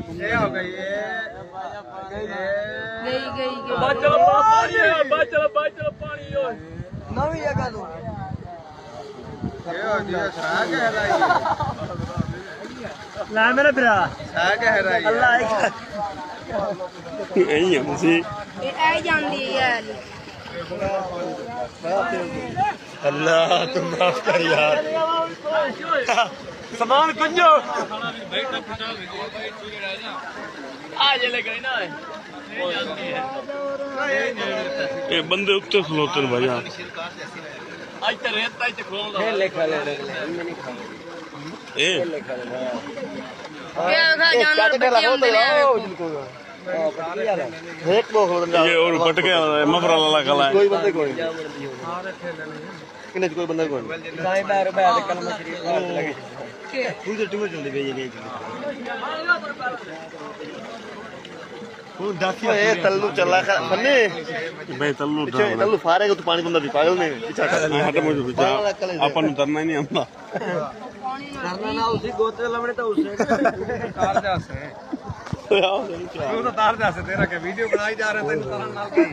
ये हो गई गई चलो पानी चलो पानी नवी जगह तो ये हो दिया साग है राई ला मेरा भरा साग है राई अल्लाह यही है मुझे ये आ जांदी है अल्लाह तुम माफ कर यार सामान कुंजो आज ले गई ना ये बंदे उत्ते खलोते हैं भाई आज तो रेत ताई खलोन दा ले खा ले नहीं खा ए लेखा ले ये खा जानवर बच्चे होंदे ने एक बो हो ये और फट गया मफरा वाला कला कोई बंदे कोई किने कोई बंदा कोई साईं बार बार कलमा शरीफ बात लगे तू तो टूर चलदी पे ये ए तल्लू चला कर फन्ने भाई तल्लू तल्लू फारेगा तो पानी बंदा भी पागल नहीं पीछा हट मुझे जा अपन तरना ही नहीं आंदा करना ना उसी गोते लमने तो उसे तार जा से तू तो तार जा से तेरा के वीडियो बनाई जा रहे थे तार नाल की